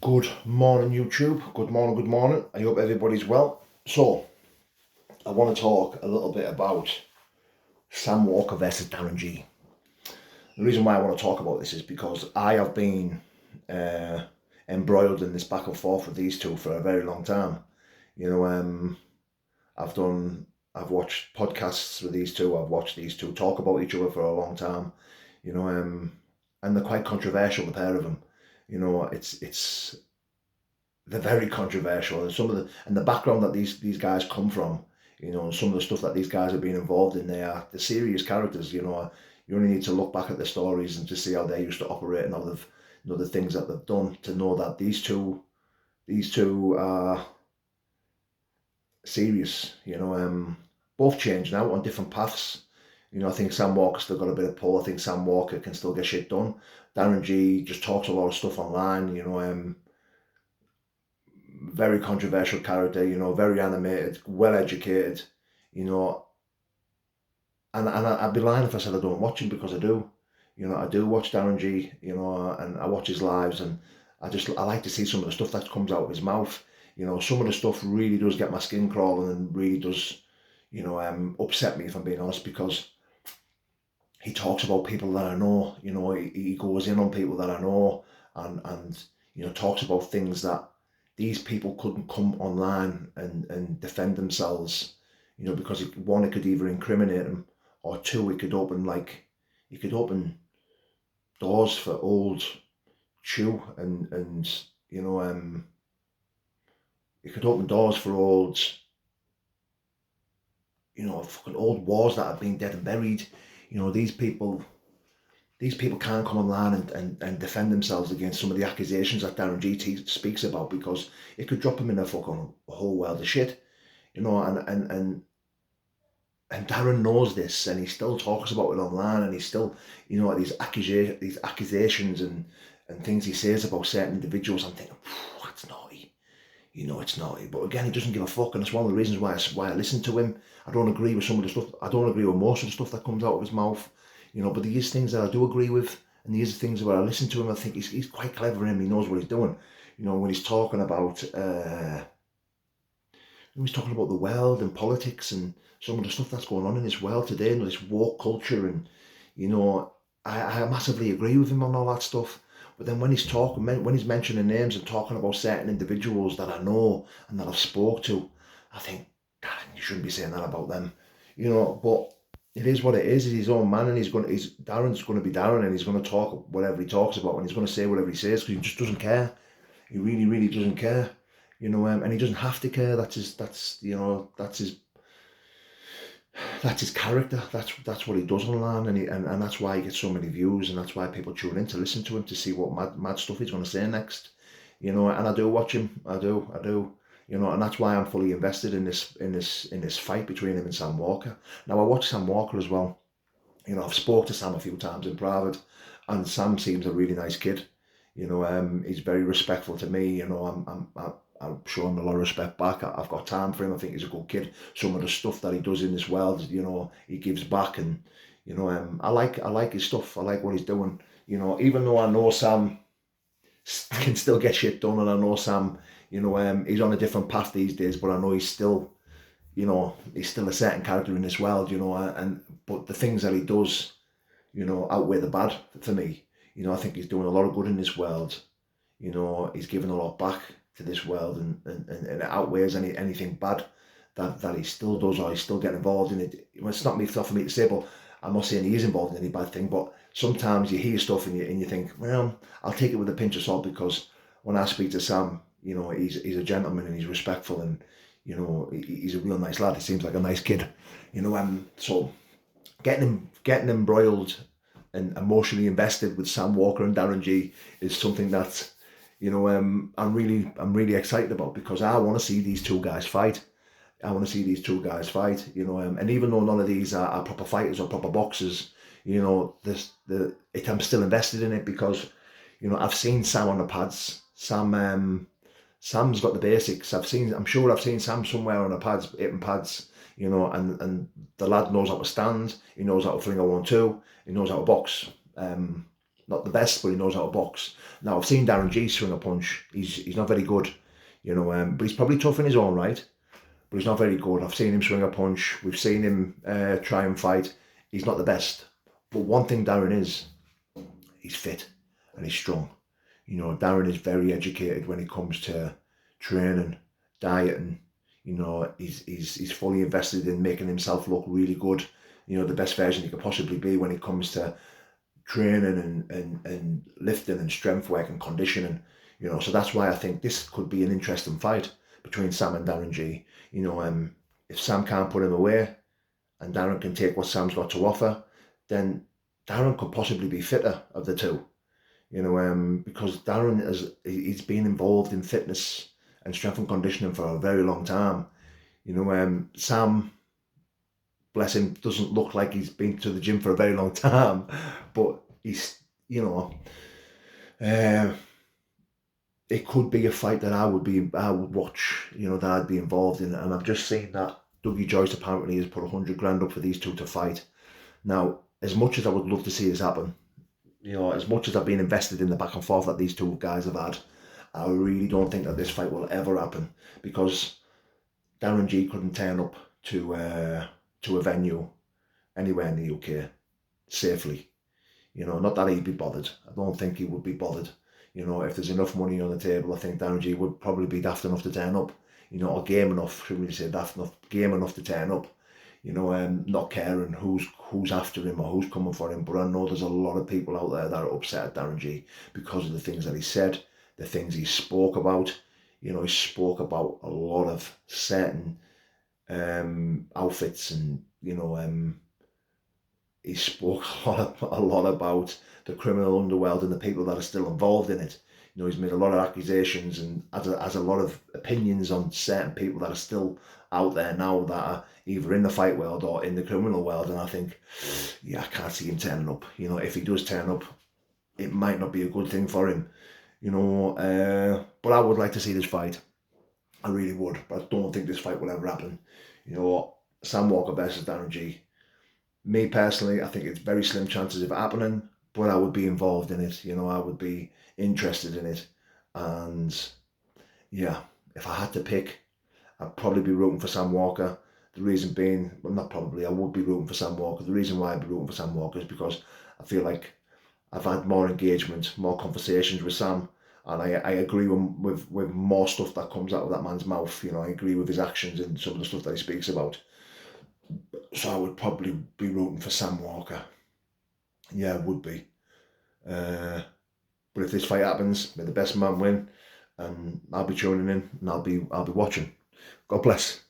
Good morning, YouTube. Good morning, good morning. I hope everybody's well. So, I want to talk a little bit about Sam Walker versus Darren G. The reason why I want to talk about this is because I have been uh, embroiled in this back and forth with these two for a very long time. You know, I've done, I've watched podcasts with these two. I've watched these two talk about each other for a long time. You know, and they're quite controversial, the pair of them. You know, it's they're very controversial, and the background that these guys come from, you know, and some of the stuff that these guys have been involved in, they are the serious characters. You know, you only need to look back at the stories and to see how they used to operate and the things that they've done to know that these two are serious. You know, both changed now on different paths. You know, I think Sam Walker's still got a bit of pull. I think Sam Walker can still get shit done. Darren G just talks a lot of stuff online. You know, very controversial character, you know, very animated, well educated, you know, and I'd be lying if I said I don't watch him, because I do. You know, I do watch Darren G, you know, and I watch his lives, and I like to see some of the stuff that comes out of his mouth. You know, some of the stuff really does get my skin crawling and really does, you know, upset me, if I'm being honest, because he talks about people that I know. You know, he goes in on people that I know, and you know, talks about things that these people couldn't come online and defend themselves. You know, because one, it could either incriminate them, or two, it could open doors for old chew, and you know, it could open doors for old, you know, fucking old wars that have been dead and buried. You know, these people can't come online and defend themselves against some of the accusations that Darren G speaks about, because it could drop him in a fucking whole world of shit, you know, and Darren knows this, and he still talks about it online, and he's still, you know, these accusations and things he says about certain individuals. I'm thinking, that's naughty, you know, it's naughty. But again, he doesn't give a fuck, and it's one of the reasons why I listen to him. I don't agree with some of the stuff. I don't agree with most of the stuff that comes out of his mouth, you know. But there is things that I do agree with, and there is things where I listen to him. I think he's quite clever, and he knows what he's doing. You know, when he's talking about the world and politics and some of the stuff that's going on in this world today, and this woke culture, and you know, I massively agree with him on all that stuff. But then when he's mentioning names and talking about certain individuals that I know and that I've spoke to, I think, God, you shouldn't be saying that about them, you know. But it is what it is. He's his own man, and Darren's going to be Darren, and he's going to talk whatever he talks about, and he's going to say whatever he says, because he just doesn't care. He really, really doesn't care, you know, and he doesn't have to care. That's his character. That's what he does online, and that's why he gets so many views, and that's why people tune in to listen to him, to see what mad stuff he's going to say next. You know, and I do watch him. I do. You know, and that's why I'm fully invested in this fight between him and Sam Walker. Now, I watch Sam Walker as well. You know, I've spoke to Sam a few times in private, and Sam seems a really nice kid. You know, he's very respectful to me. You know, I'm showing him a lot of respect back. I've got time for him. I think he's a good kid. Some of the stuff that he does in this world, you know, he gives back, and you know, I like his stuff. I like what he's doing. You know, even though I know Sam can still get shit done, and I know Sam, you know, he's on a different path these days, but I know he's still, you know, he's still a certain character in this world, you know, but the things that he does, you know, outweigh the bad for me. You know, I think he's doing a lot of good in this world. You know, he's giving a lot back to this world, and it outweighs anything bad that he still does, or he's still getting involved in it. Well, it's not for me to say, but I'm not saying he is involved in any bad thing, but sometimes you hear stuff and you think, well, I'll take it with a pinch of salt, because when I speak to Sam, you know, he's a gentleman, and he's respectful, and you know, he's a real nice lad. He seems like a nice kid, you know. So getting embroiled and emotionally invested with Sam Walker and Darren G is something that, you know, I'm really excited about, because I want to see these two guys fight. You know, and even though none of these are proper fighters or proper boxers, you know, I'm still invested in it, because, you know, I've seen Sam on the pads. Sam's got the basics. I'm sure I've seen Sam somewhere on the pads, hitting pads, you know, and the lad knows how to stand. He knows how to fling a 1-2. He knows how to box. not the best, but he knows how to box. Now, I've seen Darren G swing a punch. He's not very good, but he's probably tough in his own right, but he's not very good. I've seen him swing a punch. We've seen him try and fight. He's not the best. But one thing Darren is, he's fit and he's strong. Darren is very educated when it comes to training, dieting. He's fully invested in making himself look really good. The best version he could possibly be when it comes to training and lifting and strength work and conditioning. So that's why I think this could be an interesting fight between Sam and Darren G. If Sam can't put him away and Darren can take what Sam's got to offer, then Darren could possibly be fitter of the two. Because Darren he's been involved in fitness and strength and conditioning for a very long time. Sam, bless him, doesn't look like he's been to the gym for a very long time, but he's, it could be a fight that I would watch, that I'd be involved in. And I've just seen that Dougie Joyce apparently has put 100 grand up for these two to fight. Now, as much as I would love to see this happen, as much as I've been invested in the back and forth that these two guys have had, I really don't think that this fight will ever happen, because Darren G couldn't turn up to a venue anywhere in the UK safely. Not that he'd be bothered. I don't think he would be bothered. If there's enough money on the table, I think Darren G would probably be daft enough to turn up, or game enough, shouldn't really say daft enough, game enough to turn up, not caring who's after him or who's coming for him. But I know there's a lot of people out there that are upset at Darren G because of the things that he said, the things he spoke about. He spoke about a lot of certain outfits, and he spoke a lot about the criminal underworld and the people that are still involved in it. He's made a lot of accusations and has a lot of opinions on certain people that are still out there now that are either in the fight world or in the criminal world. And I think, I can't see him turning up. If he does turn up, it might not be a good thing for him. But I would like to see this fight. I really would, but I don't think this fight will ever happen. Sam Walker versus Darren G. Me personally, I think it's very slim chances of it happening, but I would be involved in it. I would be interested in it. And if I had to pick, I'd probably be rooting for Sam Walker. The reason being, well, not probably, I would be rooting for Sam Walker. The reason why I'd be rooting for Sam Walker is because I feel like I've had more engagement, more conversations with Sam, and I agree with more stuff that comes out of that man's mouth. I agree with his actions and some of the stuff that he speaks about. So I would probably be rooting for Sam Walker. Yeah, I would be. But if this fight happens, may the best man win, and I'll be tuning in and I'll be watching. God bless.